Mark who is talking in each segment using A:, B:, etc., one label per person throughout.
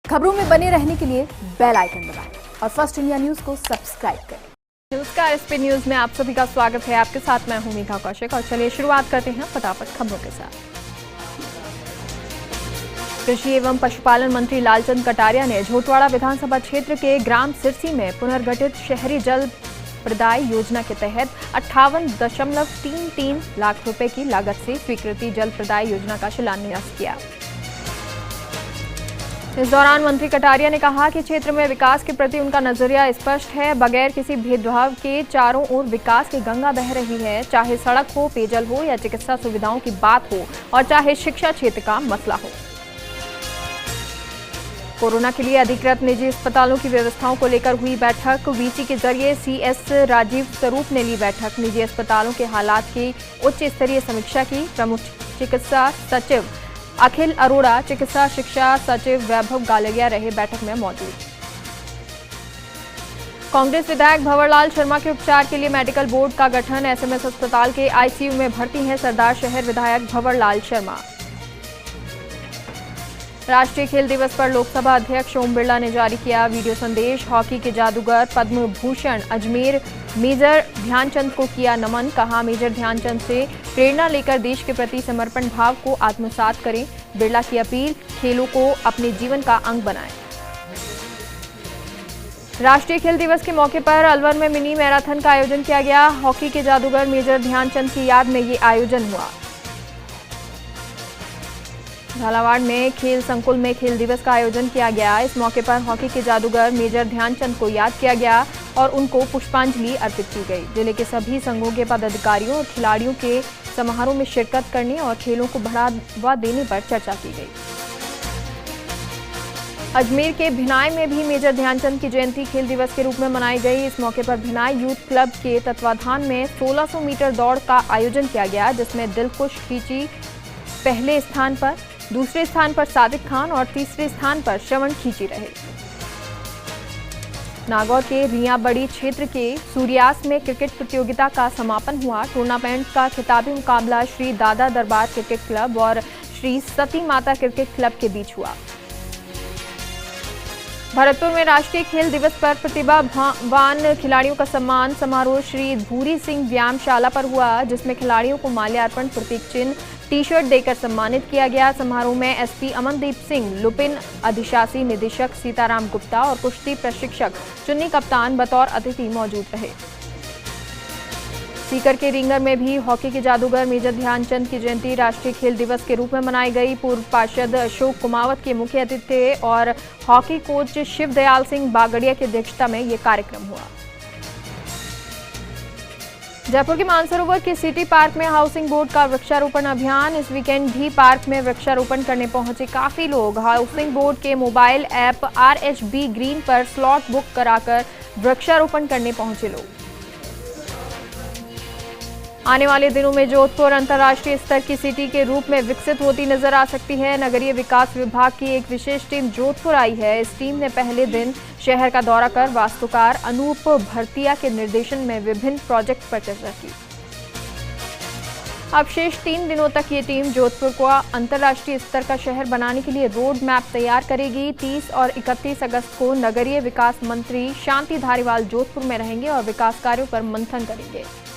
A: खबरों में बने रहने के लिए बेल आइकन दबाएं और फर्स्ट इंडिया न्यूज को सब्सक्राइब करें।
B: नमस्कार, एसपी न्यूज में आप सभी का स्वागत है। आपके साथ मैं हूं मीठा कौशिक और चलिए शुरुआत करते हैं फटाफट खबरों के साथ। कृषि एवं पशुपालन मंत्री लालचंद कटारिया ने झोटवाड़ा विधानसभा क्षेत्र के ग्राम सिरसी में पुनर्गठित शहरी जल प्रदाय योजना के तहत 58.33 लाख रुपए की लागत से स्वीकृति जल प्रदाय योजना का शिलान्यास किया। इस दौरान मंत्री कटारिया ने कहा कि क्षेत्र में विकास के प्रति उनका नजरिया स्पष्ट है। बगैर किसी भेदभाव के चारों ओर विकास की गंगा बह रही है, चाहे सड़क हो, पेयजल हो या चिकित्सा सुविधाओं की बात हो और चाहे शिक्षा क्षेत्र का मसला हो। कोरोना के लिए अधिकृत निजी अस्पतालों की व्यवस्थाओं को लेकर हुई बैठक। वीसी के जरिए सीएस राजीव स्वरूप ने ली बैठक। निजी अस्पतालों के हालात की उच्च स्तरीय समीक्षा की। प्रमुख चिकित्सा सचिव अखिल अरोड़ा, चिकित्सा शिक्षा सचिव वैभव गालरिया रहे बैठक में मौजूद। कांग्रेस विधायक भंवरलाल शर्मा के उपचार के लिए मेडिकल बोर्ड का गठन। एसएमएस अस्पताल के आईसीयू में भर्ती हैं सरदार शहर विधायक भंवरलाल शर्मा। राष्ट्रीय खेल दिवस पर लोकसभा अध्यक्ष ओम बिरला ने जारी किया वीडियो संदेश। हॉकी के जादूगर पद्म भूषण अजमेर मेजर ध्यानचंद को किया नमन। कहा, मेजर ध्यानचंद से प्रेरणा लेकर देश के प्रति समर्पण भाव को आत्मसात करें। बिरला की अपील, खेलों को अपने जीवन का अंग बनाएं। राष्ट्रीय खेल दिवस के मौके पर अलवर में मिनी मैराथन का आयोजन किया गया। हॉकी के जादूगर मेजर ध्यानचंद की याद में ये आयोजन हुआ। झालावाड़ में खेल संकुल में खेल दिवस का आयोजन किया गया। इस मौके पर हॉकी के जादूगर मेजर ध्यानचंद को याद किया गया और उनको पुष्पांजलि अर्पित की गई। जिले के सभी संघों के पदाधिकारियों और खिलाड़ियों के समारोह में शिरकत करने और खेलों को बढ़ावा देने पर चर्चा की गई। अजमेर के भिनाई में भी मेजर ध्यानचंद की जयंती खेल दिवस के रूप में मनाई गई। इस मौके पर भिनाई यूथ क्लब के तत्वाधान में 1600 मीटर दौड़ का आयोजन किया गया, जिसमें दिलखुश खींची पहले स्थान पर, दूसरे स्थान पर सादिक खान और तीसरे स्थान पर श्रवण खींची रहे। नागौर के रियाबड़ी क्षेत्र के सूर्यास्त में क्रिकेट प्रतियोगिता का समापन हुआ। टूर्नामेंट का खिताबी मुकाबला श्री दादा दरबार क्रिकेट क्लब और श्री सती माता क्रिकेट क्लब के बीच हुआ। भरतपुर में राष्ट्रीय खेल दिवस पर प्रतिभावान खिलाड़ियों का सम्मान समारोह श्री भूरी सिंह व्यायामशाला पर हुआ, जिसमें खिलाड़ियों को माल्यार्पण, प्रतीक चिन्ह, टी शर्ट देकर सम्मानित किया गया। समारोह में एसपी अमनदीप सिंह, लुपिन अधिशासी निदेशक सीताराम गुप्ता और कुश्ती प्रशिक्षक चुन्नी कप्तान बतौर अतिथि मौजूद रहे। सीकर के रिंगर में भी हॉकी के जादूगर मेजर ध्यानचंद की जयंती राष्ट्रीय खेल दिवस के रूप में मनाई गई। पूर्व पार्षद अशोक कुमावत के मुख्य अतिथि थे और हॉकी कोच शिव दयाल सिंह बागड़िया की अध्यक्षता में ये कार्यक्रम हुआ। जयपुर के मानसरोवर के सिटी पार्क में हाउसिंग बोर्ड का वृक्षारोपण अभियान। इस वीकेंड भी पार्क में वृक्षारोपण करने पहुंचे काफी लोग। हाउसिंग बोर्ड के मोबाइल ऐप RHB ग्रीन पर स्लॉट बुक कराकर वृक्षारोपण करने पहुंचे लोग। आने वाले दिनों में जोधपुर अंतर्राष्ट्रीय स्तर की सिटी के रूप में विकसित होती नजर आ सकती है। नगरीय विकास विभाग की एक विशेष टीम जोधपुर आई है। इस टीम ने पहले दिन शहर का दौरा कर वास्तुकार अनूप भरतिया के निर्देशन में विभिन्न प्रोजेक्ट पर चर्चा की। अब शेष 3 दिनों तक ये टीम जोधपुर को अंतर्राष्ट्रीय स्तर का शहर बनाने के लिए रोड मैप तैयार करेगी। 30 और 31 अगस्त को नगरीय विकास मंत्री शांति धारीवाल जोधपुर में रहेंगे और विकास कार्यों पर मंथन करेंगे।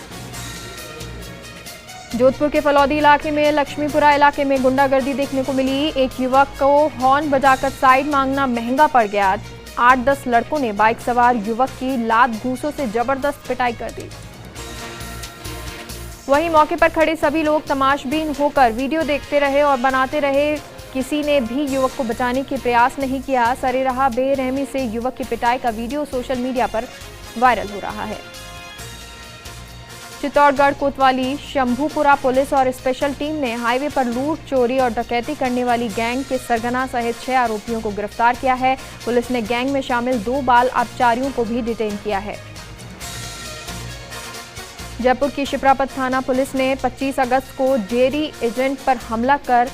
B: जोधपुर के फलौदी इलाके में लक्ष्मीपुरा इलाके में गुंडागर्दी देखने को मिली। एक युवक को हॉर्न बजाकर साइड मांगना महंगा पड़ गया। 8-10 लड़कों ने बाइक सवार युवक की लात घूंसों से जबरदस्त पिटाई कर दी। वहीं मौके पर खड़े सभी लोग तमाशबीन होकर वीडियो देखते रहे और बनाते रहे। किसी ने भी युवक को बचाने की प्रयास नहीं किया। सरेराह बेरहमी से युवक की पिटाई का वीडियो सोशल मीडिया पर वायरल हो रहा है। चित्तौड़गढ़ कोतवाली शंभूपुरा पुलिस और स्पेशल टीम ने हाईवे पर लूट, चोरी और डकैती करने वाली गैंग के सरगना सहित 6 आरोपियों को गिरफ्तार किया है। पुलिस ने गैंग में शामिल 2 बाल अपचारियों को भी डिटेन किया है। जयपुर की शिप्रापत थाना पुलिस ने 25 अगस्त को डेयरी एजेंट पर हमला कर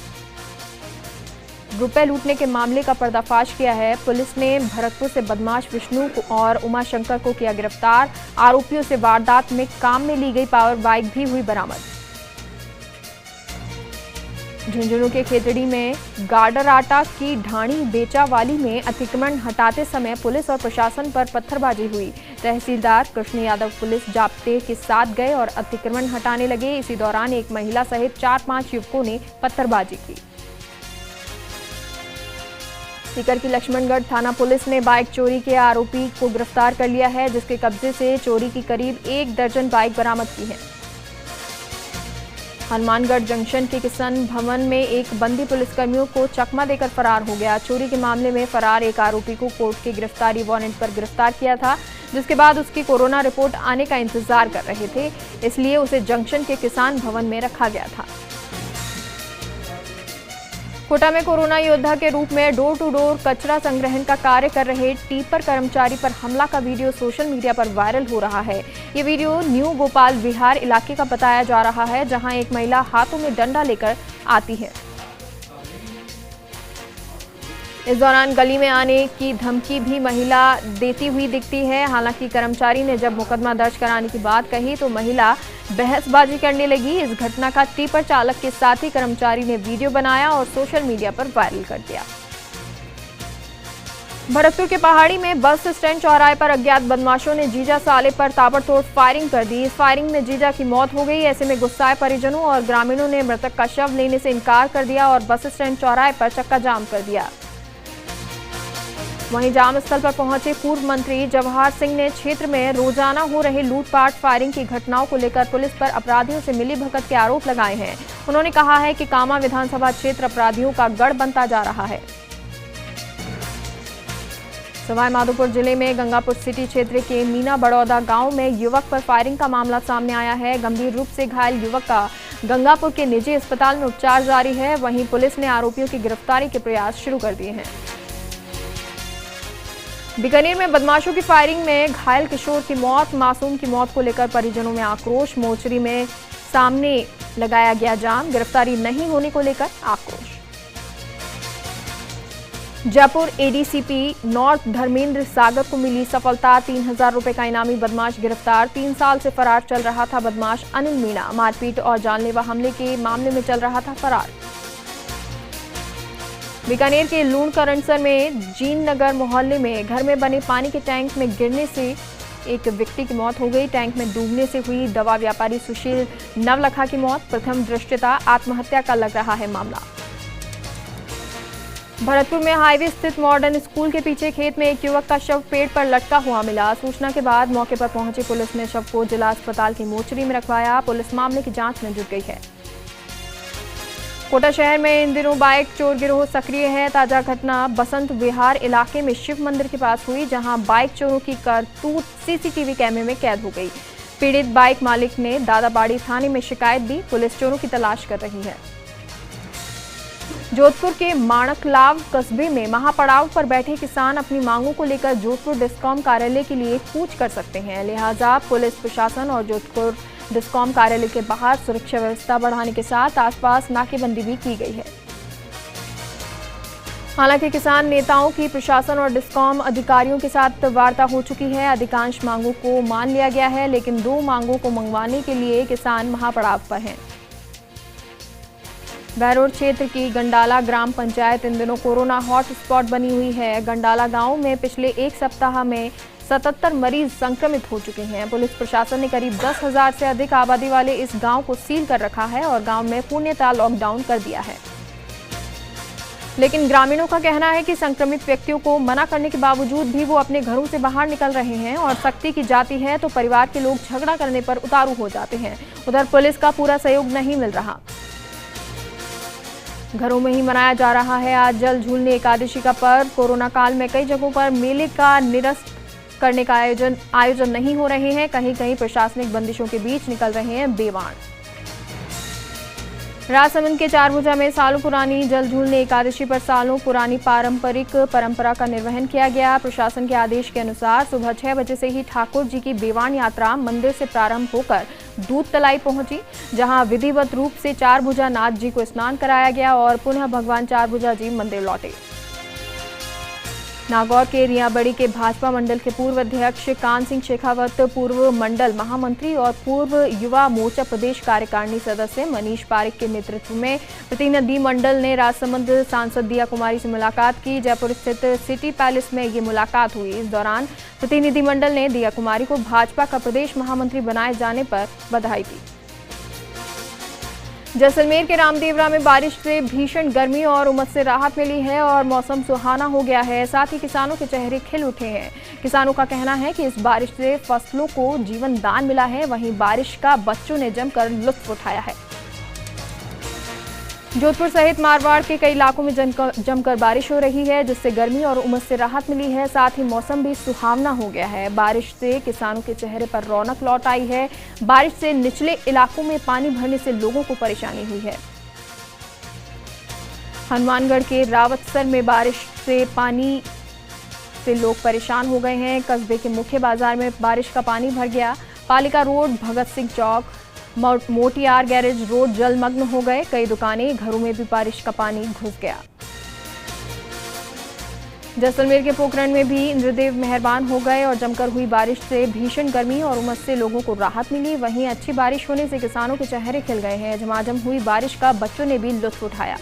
B: रुपए लूटने के मामले का पर्दाफाश किया है। पुलिस ने भरतपुर से बदमाश विष्णु और उमाशंकर को किया गिरफ्तार। आरोपियों से वारदात में काम में ली गई पावर बाइक भी हुई बरामद। झुंझुनू के खेतड़ी में गाडराटा की ढाणी बेचावाली में अतिक्रमण हटाते समय पुलिस और प्रशासन पर पत्थरबाजी हुई। तहसीलदार कृष्ण यादव पुलिस जाब्ते के साथ गए और अतिक्रमण हटाने लगे। इसी दौरान एक महिला सहित 4-5 युवकों ने पत्थरबाजी की। सीकर की लक्ष्मणगढ़ थाना पुलिस ने बाइक चोरी के आरोपी को गिरफ्तार कर लिया है, जिसके कब्जे से चोरी की करीब 1 दर्जन बाइक बरामद की है। हनुमानगढ़ जंक्शन के किसान भवन में एक बंदी पुलिसकर्मियों को चकमा देकर फरार हो गया। चोरी के मामले में फरार एक आरोपी को कोर्ट के गिरफ्तारी वारंट पर गिरफ्तार किया था, जिसके बाद उसकी कोरोना रिपोर्ट आने का इंतजार कर रहे थे, इसलिए उसे जंक्शन के किसान भवन में रखा गया था। कोटा में कोरोना योद्धा के रूप में डोर टू डोर कचरा संग्रहण का कार्य कर रहे टीपर कर्मचारी पर हमला का वीडियो सोशल मीडिया पर वायरल हो रहा है। ये वीडियो न्यू गोपाल विहार इलाके का बताया जा रहा है, जहां एक महिला हाथों में डंडा लेकर आती है। इस दौरान गली में आने की धमकी भी महिला देती हुई दिखती है। हालांकि कर्मचारी ने जब मुकदमा दर्ज कराने की बात कही तो महिला बहसबाजी करने लगी। इस घटना का टिपर चालक के साथ ही कर्मचारी ने वीडियो बनाया और सोशल मीडिया पर वायरल कर दिया। भरतपुर के पहाड़ी में बस स्टैंड चौराहे पर अज्ञात बदमाशों ने जीजा साले पर ताबड़तोड़ फायरिंग कर दी। इस फायरिंग में जीजा की मौत हो गई। ऐसे में गुस्साए परिजनों और ग्रामीणों ने मृतक का शव लेने से इनकार कर दिया और बस स्टैंड चौराहे पर चक्का जाम कर दिया। वहीं जाम स्थल पर पहुंचे पूर्व मंत्री जवाहर सिंह ने क्षेत्र में रोजाना हो रहे लूटपाट फायरिंग की घटनाओं को लेकर पुलिस पर अपराधियों से मिलीभगत के आरोप लगाए हैं। उन्होंने कहा है कि कामा विधानसभा क्षेत्र अपराधियों का गढ़ बनता जा रहा है। सवाई माधोपुर जिले में गंगापुर सिटी क्षेत्र के मीना बड़ौदा गांव में युवक पर फायरिंग का मामला सामने आया है। गंभीर रूप से घायल युवक का गंगापुर के निजी अस्पताल में उपचार जारी है। वहीं पुलिस ने आरोपियों की गिरफ्तारी के प्रयास शुरू कर दिए हैं। बीकानेर में बदमाशों की फायरिंग में घायल किशोर की मौत। मासूम की मौत को लेकर परिजनों में आक्रोश। मोर्चरी में सामने लगाया गया जाम। गिरफ्तारी नहीं होने को लेकर आक्रोश। जयपुर एडीसीपी नॉर्थ धर्मेंद्र सागर को मिली सफलता। 3000 रुपए का इनामी बदमाश गिरफ्तार। 3 साल से फरार चल रहा था बदमाश अनिल मीणा। मारपीट और जानलेवा हमले के मामले में चल रहा था फरार। बीकानेर के लूण करंसर में जीन नगर मोहल्ले में घर में बने पानी के टैंक में गिरने से एक व्यक्ति की मौत हो गई। टैंक में डूबने से हुई दवा व्यापारी सुशील नवलखा की मौत। प्रथम दृष्टया आत्महत्या का लग रहा है मामला। भरतपुर में हाईवे स्थित मॉडर्न स्कूल के पीछे खेत में एक युवक का शव पेड़ पर लटका हुआ मिला। सूचना के बाद मौके पर पहुंची पुलिस ने शव को जिला अस्पताल की मोर्चरी में रखवाया। पुलिस मामले की जांच में जुट गई है। कोटा शहर में इन दिनों बाइक चोर गिरोह सक्रिय है। ताजा घटना बसंत विहार इलाके में शिव मंदिर के पास हुई, जहां बाइक चोरों की करतूत सीसीटीवी कैमरे में कैद हो गई। पीड़ित बाइक मालिक ने दादाबाड़ी थाने में शिकायत दी। पुलिस चोरों की तलाश कर रही है। जोधपुर के माणकलाव कस्बे में महापड़ाव पर बैठे किसान अपनी मांगों को लेकर जोधपुर डिस्कॉम कार्यालय के लिए कूच कर सकते हैं। लिहाजा पुलिस प्रशासन और जोधपुर डिस्कॉम कार्यालय के बाहर सुरक्षा व्यवस्था बढ़ाने के साथ आसपास नाकेबंदी भी की गई है। हालांकि किसान नेताओं की प्रशासन और डिस्कॉम अधिकारियों के साथ वार्ता हो चुकी है। अधिकांश मांगों को मान लिया गया है, लेकिन 2 मांगों को मंगवाने के लिए किसान महापड़ाव पर हैं। बहरोड क्षेत्र की गंडाला ग्राम पंचायत इन दिनों कोरोना हॉटस्पॉट बनी हुई है। गंडाला गांव में पिछले 1 सप्ताह में 77 मरीज संक्रमित हो चुके हैं। पुलिस प्रशासन ने करीब 10,000 से अधिक आबादी वाले इस गांव को सील कर रखा है और गांव में पूर्णतः लॉकडाउन कर दिया है। लेकिन ग्रामीणों का कहना है कि संक्रमित व्यक्तियों को मना करने के बावजूद भी वो अपने घरों से बाहर निकल रहे हैं और सख्ती की जाती है तो परिवार के लोग झगड़ा करने पर उतारू हो जाते हैं। उधर पुलिस का पूरा सहयोग नहीं मिल रहा। घरों में ही मनाया जा रहा है आज जल झूलने एकादशी का पर्व। कोरोना काल में कई जगहों पर मेले का निरस्त करने का आयोजन नहीं हो रहे हैं। कहीं कहीं प्रशासनिक बंदिशों के बीच निकल रहे हैं बेवाण। राजसमंद के चारभुजा में सालों पुरानी जल झूलने एकादशी पर सालों पुरानी पारंपरिक परंपरा का निर्वहन किया गया। प्रशासन के आदेश के अनुसार सुबह 6 बजे से ही ठाकुर जी की बेवाण यात्रा मंदिर से प्रारंभ होकर दूध तलाई पहुंची, जहां विधिवत रूप से चारभुजा नाथ जी को स्नान कराया गया और पुनः भगवान चारभुजा जी मंदिर लौटे। नागौर के रियाबड़ी के भाजपा मंडल के पूर्व अध्यक्ष कान सिंह शेखावत, पूर्व मंडल महामंत्री और पूर्व युवा मोर्चा प्रदेश कार्यकारिणी सदस्य मनीष पारिक के नेतृत्व में प्रतिनिधि मंडल ने राजसमंद सांसद दिया कुमारी से मुलाकात की। जयपुर स्थित सिटी पैलेस में ये मुलाकात हुई। इस दौरान प्रतिनिधि मंडल ने दिया कुमारी को भाजपा का प्रदेश महामंत्री बनाए जाने पर बधाई दी। जैसलमेर के रामदेवरा में बारिश से भीषण गर्मी और उमस से राहत मिली है और मौसम सुहाना हो गया है। साथ ही किसानों के चेहरे खिल उठे हैं। किसानों का कहना है कि इस बारिश से फसलों को जीवन दान मिला है। वहीं बारिश का बच्चों ने जमकर लुत्फ उठाया है। जोधपुर सहित मारवाड़ के कई इलाकों में जमकर बारिश हो रही है, जिससे गर्मी और उमस से राहत मिली है। साथ ही मौसम भी सुहावना हो गया है। बारिश से किसानों के चेहरे पर रौनक लौट आई है। बारिश से निचले इलाकों में पानी भरने से लोगों को परेशानी हुई है। हनुमानगढ़ के रावतसर में बारिश से पानी से लोग परेशान हो गए हैं। कस्बे के मुख्य बाजार में बारिश का पानी भर गया। पालिका रोड, भगत सिंह चौक, मोटियार गैरेज रोड जलमग्न हो गए। कई दुकानें, घरों में भी बारिश का पानी घुस गया। जैसलमेर के पोखरण में भी इंद्रदेव मेहरबान हो गए और जमकर हुई बारिश से भीषण गर्मी और उमस से लोगों को राहत मिली। वहीं अच्छी बारिश होने से किसानों के चेहरे खिल गए हैं। झमाझम हुई बारिश का बच्चों ने भी लुत्फ उठाया।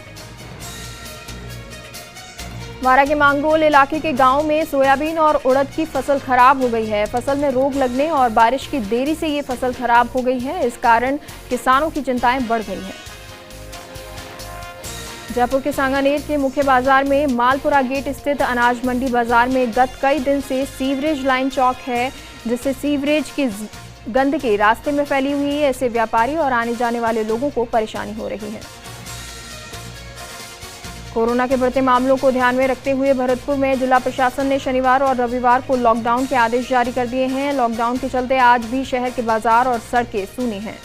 B: वारा के मांगरोल इलाके के गांव में सोयाबीन और उड़द की फसल खराब हो गई है। फसल में रोग लगने और बारिश की देरी से ये फसल खराब हो गई है। इस कारण किसानों की चिंताएं बढ़ गई हैं। जयपुर के सांगानेर के मुख्य बाजार में मालपुरा गेट स्थित अनाज मंडी बाजार में गत कई दिन से सीवरेज लाइन चौक है, जिससे सीवरेज की गंदगी रास्ते में फैली हुई है। ऐसे व्यापारी और आने जाने वाले लोगों को परेशानी हो रही है। कोरोना के बढ़ते मामलों को ध्यान में रखते हुए भरतपुर में जिला प्रशासन ने शनिवार और रविवार को लॉकडाउन के आदेश जारी कर दिए हैं। लॉकडाउन के चलते आज भी शहर के बाजार और सड़कें सूनी हैं।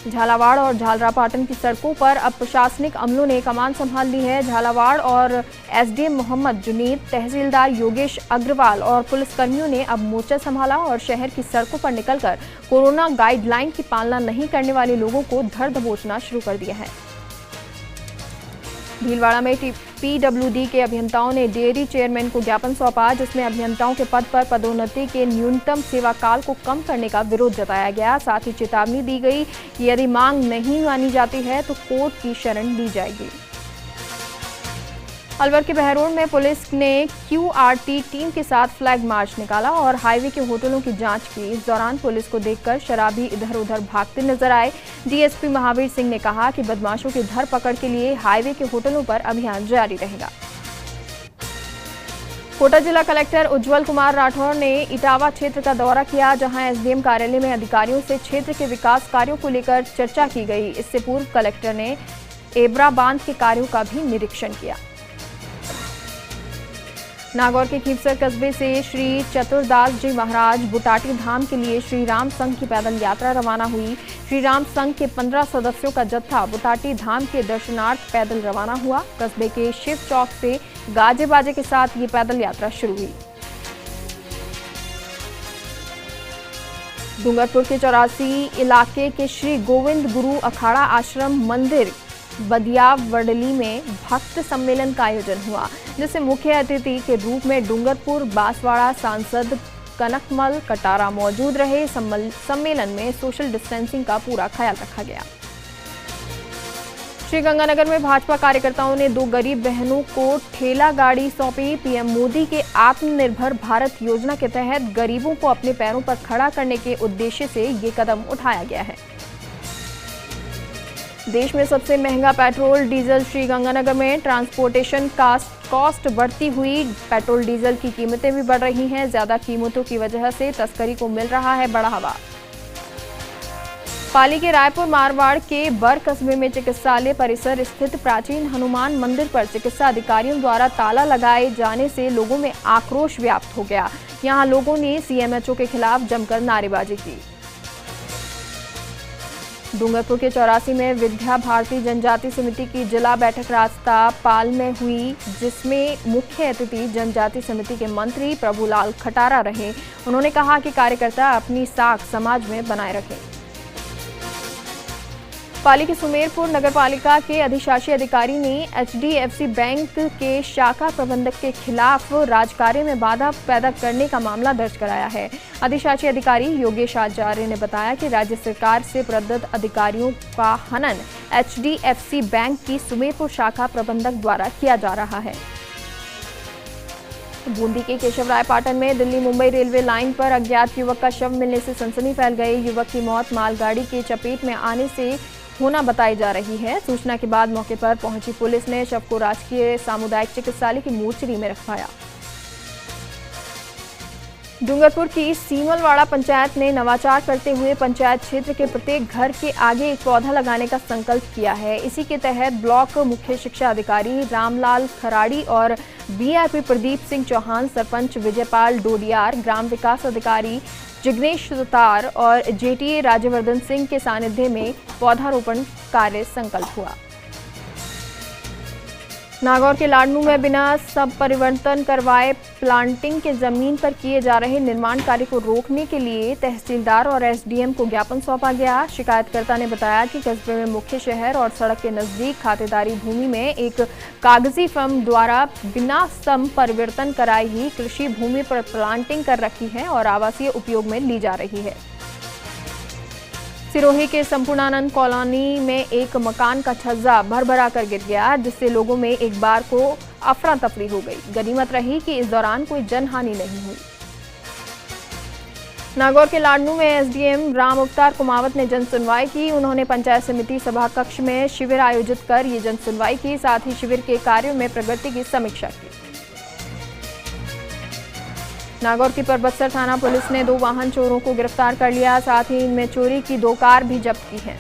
B: झालावाड़ और झालरापाटन की सड़कों पर अब प्रशासनिक अमलों ने कमान संभाल ली है। झालावाड़ और एसडीएम मोहम्मद जुनीद, तहसीलदार योगेश अग्रवाल और पुलिसकर्मियों ने अब मोर्चा संभाला और शहर की सड़कों पर निकलकर कोरोना गाइडलाइन की पालना नहीं करने वाले लोगों को धर दबोचना शुरू कर दिया है। भीलवाड़ा में पीडब्ल्यूडी के अभियंताओं ने डेयरी चेयरमैन को ज्ञापन सौंपा, जिसमें अभियंताओं के पद पर पदोन्नति के न्यूनतम सेवा काल को कम करने का विरोध जताया गया। साथ ही चेतावनी दी गई कि यदि मांग नहीं मानी जाती है तो कोर्ट की शरण ली जाएगी। अलवर के बहरोड में पुलिस ने क्यूआरटी टीम के साथ फ्लैग मार्च निकाला और हाईवे के होटलों की जांच की। इस दौरान पुलिस को देखकर शराबी इधर उधर भागते नजर आए। डीएसपी महावीर सिंह ने कहा कि बदमाशों की धरपकड़ के लिए हाईवे के होटलों पर अभियान जारी रहेगा। कोटा जिला कलेक्टर उज्जवल कुमार राठौर ने इटावा क्षेत्र का दौरा किया, जहां एसडीएम कार्यालय में अधिकारियों से क्षेत्र के विकास कार्यों को लेकर चर्चा की गई। इससे पूर्व कलेक्टर ने एबरा बांध के कार्यों का भी निरीक्षण किया। नागौर के खीवसर कस्बे से श्री चतुरदास जी महाराज बुटाटी धाम के लिए श्री राम संघ की पैदल यात्रा रवाना हुई। श्री राम संघ के 15 सदस्यों का जत्था बुटाटी धाम के दर्शनार्थ पैदल रवाना हुआ। कस्बे के शिव चौक से गाजे बाजे के साथ ये पैदल यात्रा शुरू हुई। डूंगरपुर के 84 इलाके के श्री गोविंद गुरु अखाड़ा आश्रम मंदिर बदियावड़ली में भक्त सम्मेलन का आयोजन हुआ, जिससे मुख्य अतिथि के रूप में डूंगरपुर बांसवाड़ा सांसद कनकमल कटारा मौजूद रहे। सम्मेलन में सोशल डिस्टेंसिंग का पूरा ख्याल रखा गया। श्रीगंगानगर में भाजपा कार्यकर्ताओं ने 2 गरीब बहनों को ठेला गाड़ी सौंपी। पीएम मोदी के आत्मनिर्भर भारत योजना के तहत गरीबों को अपने पैरों पर खड़ा करने के उद्देश्य से ये कदम उठाया गया है। देश में सबसे महंगा पेट्रोल डीजल श्रीगंगानगर में ट्रांसपोर्टेशन कॉस्ट बढ़ती हुई पेट्रोल डीजल की कीमतें भी बढ़ रही हैं। ज्यादा कीमतों की वजह से तस्करी को मिल रहा है बढ़ावा। पाली के रायपुर मारवाड़ के बर कस्बे में चिकित्सालय परिसर स्थित प्राचीन हनुमान मंदिर पर चिकित्सा अधिकारियों द्वारा ताला लगाए जाने से लोगों में आक्रोश व्याप्त हो गया। यहां लोगों ने सीएमएचओ के खिलाफ जमकर नारेबाजी की। डूंगरपुर के 84 में विद्या भारती जनजाति समिति की जिला बैठक रास्ता पाल में हुई, जिसमें मुख्य अतिथि जनजाति समिति के मंत्री प्रभुलाल खटारा रहे। उन्होंने कहा कि कार्यकर्ता अपनी साख समाज में बनाए रखें। पाली के सुमेरपुर नगरपालिका के अधिशासी अधिकारी ने एचडीएफसी बैंक के शाखा प्रबंधक के खिलाफ राजकार्य में बाधा पैदा करने का मामला दर्ज कराया है। अधिशासी अधिकारी योगेश आचार्य ने बताया कि राज्य सरकार से प्रदत्त अधिकारियों का हनन एचडीएफसी बैंक की सुमेरपुर शाखा प्रबंधक द्वारा किया जा रहा है। बूंदी के केशवरायपाटन में दिल्ली मुंबई रेलवे लाइन पर अज्ञात युवक का शव मिलने से सनसनी फैल गई। युवक की मौत मालगाड़ी के चपेट में आने से होना बताई जा रही है। सूचना के बाद मौके पर पहुंची पुलिस ने शव को राजकीय सामुदायिक चिकित्सालय की मोर्चरी में रखवाया। डूंगरपुर की सीमलवाड़ा पंचायत ने नवाचार करते हुए पंचायत क्षेत्र के प्रत्येक घर के आगे एक पौधा लगाने का संकल्प किया है। इसी के तहत ब्लॉक मुख्य शिक्षा अधिकारी रामलाल खराड़ी और बीआरपी प्रदीप सिंह चौहान, सरपंच विजयपाल डोडियार, ग्राम विकास अधिकारी जिग्नेश सुतार और जेटीए राज्यवर्धन सिंह के सानिध्य में पौधारोपण कार्य संकल्प हुआ। नागौर के लाडनू में बिना सब परिवर्तन करवाए प्लांटिंग के जमीन पर किए जा रहे निर्माण कार्य को रोकने के लिए तहसीलदार और एसडीएम को ज्ञापन सौंपा गया। शिकायतकर्ता ने बताया कि कस्बे में मुख्य शहर और सड़क के नजदीक खातेदारी भूमि में एक कागजी फर्म द्वारा बिना सम परिवर्तन कराए ही कृषि भूमि पर प्लांटिंग कर रखी है और आवासीय उपयोग में ली जा रही है। सिरोही के संपूर्णानंद कॉलोनी में एक मकान का छज्जा भरभरा कर गिर गया, जिससे लोगों में एक बार को अफरा तफरी हो गई। गनीमत रही कि इस दौरान कोई जनहानि नहीं हुई। नागौर के लाडनू में एसडीएम राम अवतार कुमावत ने जन सुनवाई की। उन्होंने पंचायत समिति सभा कक्ष में शिविर आयोजित कर ये जन सुनवाई की। साथ ही शिविर के कार्यों में प्रगति की समीक्षा की। नागौर की परबत्सर थाना पुलिस ने 2 वाहन चोरों को गिरफ्तार कर लिया। साथ ही इनमें चोरी की 2 कार भी जब्त की हैं।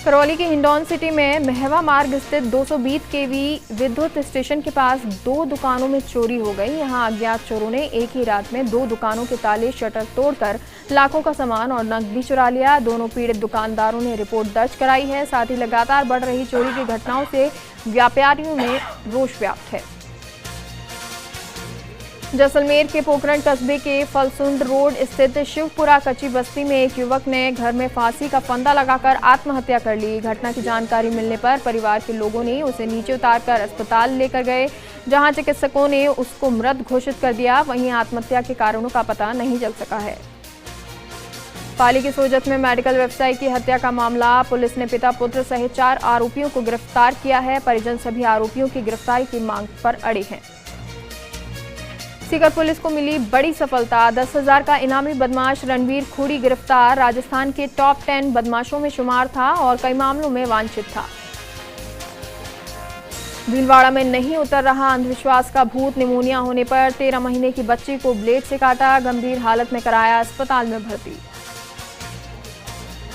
B: करौली के हिंडौन सिटी में महवा मार्ग स्थित 220 केवी विद्युत स्टेशन के पास 2 दुकानों में चोरी हो गई। यहां अज्ञात चोरों ने एक ही रात में 2 दुकानों के ताले शटर तोड़कर लाखों का सामान और नकदी चुरा लिया। दोनों पीड़ित दुकानदारों ने रिपोर्ट दर्ज कराई है। साथ ही लगातार बढ़ रही चोरी की घटनाओं से व्यापारियों में रोष व्याप्त है। जैसलमेर के पोखरण कस्बे के फलसुंड रोड स्थित शिवपुरा कच्ची बस्ती में एक युवक ने घर में फांसी का फंदा लगाकर आत्महत्या कर ली। घटना की जानकारी मिलने पर परिवार के लोगों ने उसे नीचे उतारकर अस्पताल लेकर गए, जहां चिकित्सकों ने उसको मृत घोषित कर दिया। वहीं आत्महत्या के कारणों का पता नहीं चल सका है। पाली के सोजत में मेडिकल व्यवसायी की हत्या का मामला, पुलिस ने पिता पुत्र सहित 4 आरोपियों को गिरफ्तार किया है। परिजन सभी आरोपियों की गिरफ्तारी की मांग पर अड़े हैं। सीकर पुलिस को मिली बड़ी सफलता, 10,000 का इनामी बदमाश रणवीर खूड़ी गिरफ्तार। राजस्थान के टॉप 10 बदमाशों में शुमार था और कई मामलों में वांछित था। भीलवाड़ा में नहीं उतर रहा अंधविश्वास का भूत, निमोनिया होने पर 13 महीने की बच्ची को ब्लेड से काटा, गंभीर हालत में कराया अस्पताल में भर्ती।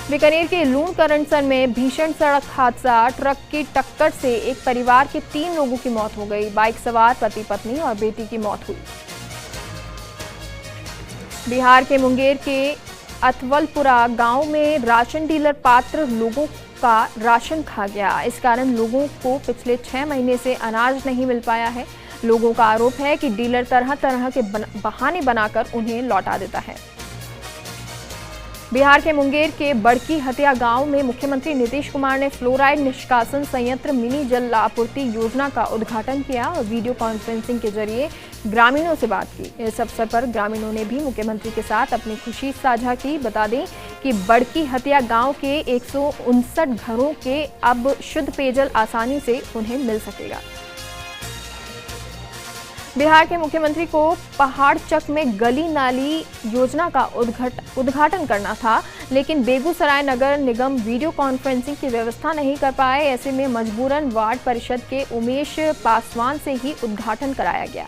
B: बीकानेर के लूण करंडसर में भीषण सड़क हादसा, ट्रक की टक्कर से एक परिवार के 3 लोगों की मौत हो गई। बाइक सवार पति पत्नी और बेटी की मौत हुई। बिहार के मुंगेर के अथवलपुरा गांव में राशन डीलर पात्र लोगों का राशन खा गया। इस कारण लोगों को पिछले 6 महीने से अनाज नहीं मिल पाया है। लोगों का आरोप है कि डीलर तरह तरह के बहाने बनाकर उन्हें लौटा देता है। बिहार के मुंगेर के बड़की हतिया गांव में मुख्यमंत्री नीतीश कुमार ने फ्लोराइड निष्कासन संयंत्र मिनी जल आपूर्ति योजना का उद्घाटन किया और वीडियो कॉन्फ्रेंसिंग के जरिए ग्रामीणों से बात की। इस अवसर पर ग्रामीणों ने भी मुख्यमंत्री के साथ अपनी खुशी साझा की। बता दें कि बड़की हतिया गांव के 159 घरों के अब शुद्ध पेयजल आसानी से उन्हें मिल सकेगा। बिहार के मुख्यमंत्री को पहाड़चक में गली नाली योजना का उद्घाटन करना था, लेकिन बेगूसराय नगर निगम वीडियो कॉन्फ्रेंसिंग की व्यवस्था नहीं कर पाए। ऐसे में मजबूरन वार्ड परिषद के उमेश पासवान से ही उद्घाटन कराया गया।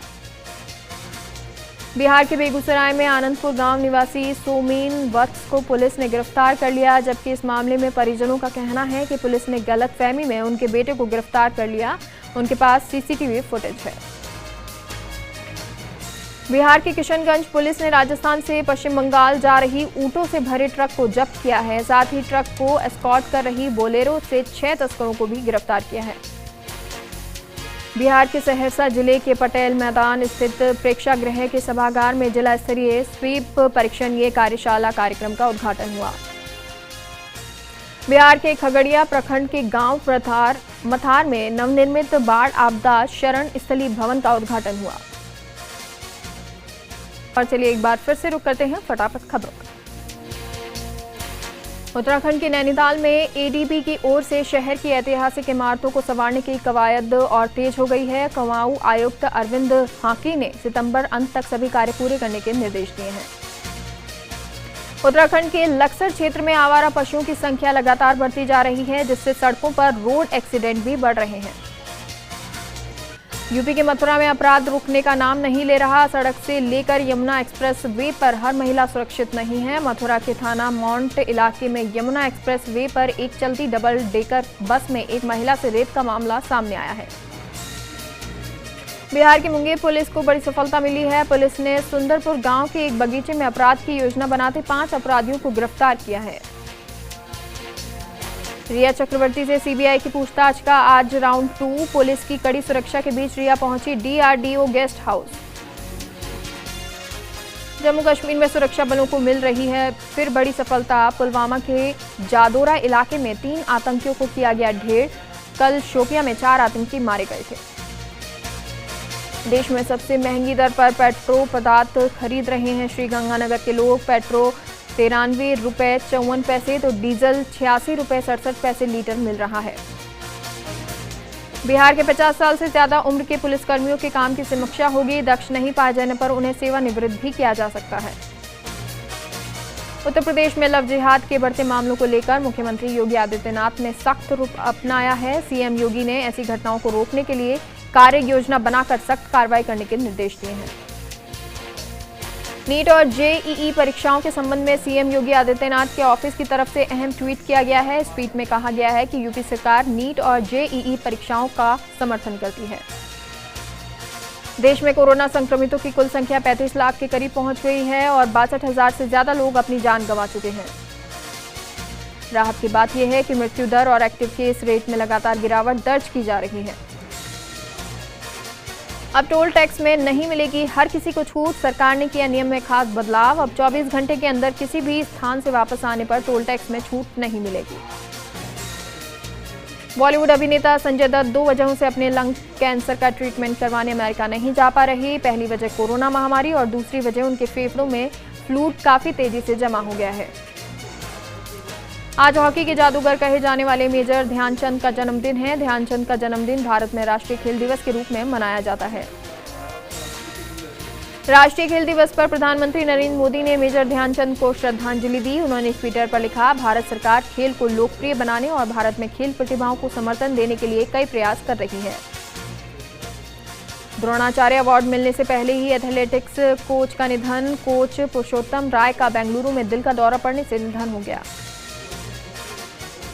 B: बिहार के बेगूसराय में आनंदपुर गांव निवासी सोमेन वत्स को पुलिस ने गिरफ्तार कर लिया, जबकि इस मामले में परिजनों का कहना है कि पुलिस ने गलतफहमी में उनके बेटे को गिरफ्तार कर लिया। उनके पास सीसीटीवी फुटेज है। बिहार के किशनगंज पुलिस ने राजस्थान से पश्चिम बंगाल जा रही ऊंटों से भरे ट्रक को जब्त किया है। साथ ही ट्रक को एस्कॉर्ट कर रही बोलेरो से 6 तस्करों को भी गिरफ्तार किया है। बिहार के सहरसा जिले के पटेल मैदान स्थित प्रेक्षागृह के सभागार में जिला स्तरीय स्वीप परीक्षणीय कार्यशाला कार्यक्रम का उद्घाटन हुआ। बिहार के खगड़िया प्रखंड के गांव मथार में नवनिर्मित बाढ़ आपदा शरण स्थली भवन का उद्घाटन हुआ। और चलिए एक बार फिर से रुक करते हैं फटाफट खबरों का। उत्तराखंड के नैनीताल में एडीबी की ओर से शहर की ऐतिहासिक इमारतों को संवारने की कवायद और तेज हो गई है। कुमाऊं आयुक्त अरविंद हाकी ने सितंबर अंत तक सभी कार्य पूरे करने के निर्देश दिए हैं। उत्तराखंड के लक्सर क्षेत्र में आवारा पशुओं की संख्या लगातार बढ़ती जा रही है, जिससे सड़कों पर रोड एक्सीडेंट भी बढ़ रहे हैं। यूपी के मथुरा में अपराध रुकने का नाम नहीं ले रहा। सड़क से लेकर यमुना एक्सप्रेस वे पर हर महिला सुरक्षित नहीं है। मथुरा के थाना माउंट इलाके में यमुना एक्सप्रेस वे पर एक चलती डबल डेकर बस में एक महिला से रेप का मामला सामने आया है। बिहार की मुंगेर पुलिस को बड़ी सफलता मिली है। पुलिस ने सुंदरपुर गांव के एक बगीचे में अपराध की योजना बनाते 5 अपराधियों को गिरफ्तार किया है। रिया चक्रवर्ती से सीबीआई की पूछताछ का आज राउंड 2। पुलिस की कड़ी सुरक्षा के बीच रिया पहुंची DRDO guest house. Jammu Kashmir में सुरक्षा बलों को मिल रही है फिर बड़ी सफलता। पुलवामा के जादोरा इलाके में 3 आतंकियों को किया गया ढेर। कल शोपियां में 4 आतंकी मारे गए थे। देश में सबसे महंगी दर पर पेट्रो पदार्थ खरीद रहे हैं श्रीगंगानगर के लोग। पेट्रो 93 रुपये 54 पैसे तो डीजल 86 रुपये 67 पैसे लीटर मिल रहा है। बिहार के 50 साल से ज्यादा उम्र के पुलिसकर्मियों के काम की समीक्षा होगी। दक्ष नहीं पाए जाने पर उन्हें सेवानिवृत्त भी किया जा सकता है। उत्तर प्रदेश में लव जिहाद के बढ़ते मामलों को लेकर मुख्यमंत्री योगी आदित्यनाथ ने सख्त रुख अपनाया है। सीएम योगी ने ऐसी घटनाओं को रोकने के लिए कार्य योजना बनाकर सख्त कार्रवाई करने के निर्देश दिए हैं। नीट और जेईई परीक्षाओं के संबंध में सीएम योगी आदित्यनाथ के ऑफिस की तरफ से अहम ट्वीट किया गया है। इस ट्वीट में कहा गया है कि यूपी सरकार नीट और जेईई परीक्षाओं का समर्थन करती है। देश में कोरोना संक्रमितों की कुल संख्या 35 लाख के करीब पहुंच गई है और 62,000 से ज्यादा लोग अपनी जान गंवा चुके हैं। राहत की बात यह है कि मृत्यु दर और एक्टिव केस रेट में लगातार गिरावट दर्ज की जा रही है। अब टोल टैक्स में नहीं मिलेगी हर किसी को छूट। सरकार ने किया नियम में खास बदलाव। अब 24 घंटे के अंदर किसी भी स्थान से वापस आने पर टोल टैक्स में छूट नहीं मिलेगी। बॉलीवुड अभिनेता संजय दत्त 2 वजहों से अपने लंग कैंसर का ट्रीटमेंट करवाने अमेरिका नहीं जा पा रहे। पहली वजह कोरोना महामारी और दूसरी वजह उनके फेफड़ों में फ्लूइड काफी तेजी से जमा हो गया है। आज हॉकी के जादूगर कहे जाने वाले मेजर ध्यानचंद का जन्मदिन है। ध्यानचंद का जन्मदिन भारत में राष्ट्रीय खेल दिवस के रूप में मनाया जाता है। राष्ट्रीय खेल दिवस पर प्रधानमंत्री नरेंद्र मोदी ने मेजर ध्यानचंद को श्रद्धांजलि दी। उन्होंने ट्विटर पर लिखा, भारत सरकार खेल को लोकप्रिय बनाने और भारत में खेल प्रतिभाओं को समर्थन देने के लिए कई प्रयास कर रही है। द्रोणाचार्य अवार्ड मिलने से पहले ही एथलेटिक्स कोच का निधन। कोच पुरुषोत्तम राय का बेंगलुरु में दिल का दौरा पड़ने से निधन हो गया।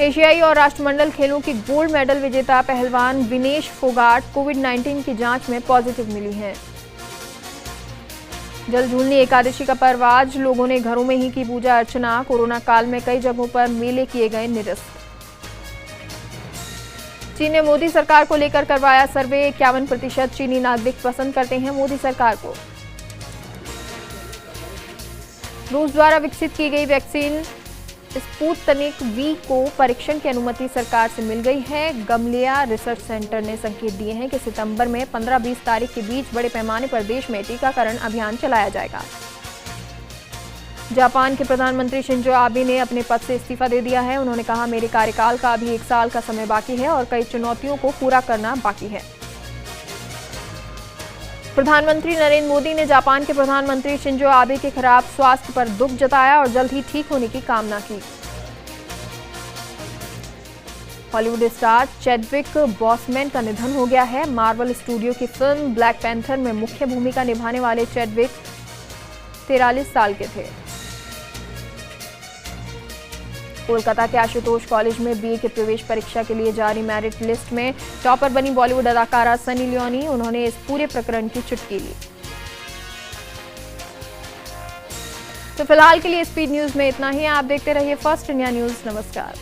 B: एशियाई और राष्ट्रमंडल खेलों की गोल्ड मेडल विजेता पहलवान विनेश फोगाट कोविड-19 की जांच में पॉजिटिव मिली हैं। जलझूलनी एकादशी का पर्व आज लोगों ने घरों में ही की पूजा अर्चना। कोरोना काल में कई जगहों पर मेले किए गए निरस्त। चीन ने मोदी सरकार को लेकर करवाया सर्वे। 51% चीनी नागरिक पसंद करते हैं मोदी सरकार को। रूस द्वारा विकसित की गई वैक्सीन स्पुतनिक वी को परीक्षण की अनुमति सरकार से मिल गई है। गमलेया रिसर्च सेंटर ने संकेत दिए हैं कि सितंबर में 15-20 तारीख के बीच बड़े पैमाने पर देश में टीकाकरण अभियान चलाया जाएगा। जापान के प्रधानमंत्री शिंजो आबे ने अपने पद से इस्तीफा दे दिया है। उन्होंने कहा, मेरे कार्यकाल का अभी 1 साल का समय बाकी है और कई चुनौतियों को पूरा करना बाकी है। प्रधानमंत्री नरेंद्र मोदी ने जापान के प्रधानमंत्री शिंजो आबे के खराब स्वास्थ्य पर दुख जताया और जल्द ही ठीक होने की कामना की। हॉलीवुड स्टार चैडविक बॉसमैन का निधन हो गया है। मार्वल स्टूडियो की फिल्म ब्लैक पैंथर में मुख्य भूमिका निभाने वाले चैडविक 43 साल के थे। कोलकाता के आशुतोष कॉलेज में बीए के प्रवेश परीक्षा के लिए जारी मेरिट लिस्ट में टॉपर बनी बॉलीवुड अदाकारा सनी लियोनी। उन्होंने इस पूरे प्रकरण की चुटकी ली। तो फिलहाल के लिए स्पीड न्यूज में इतना ही। आप देखते रहिए फर्स्ट इंडिया न्यूज। नमस्कार।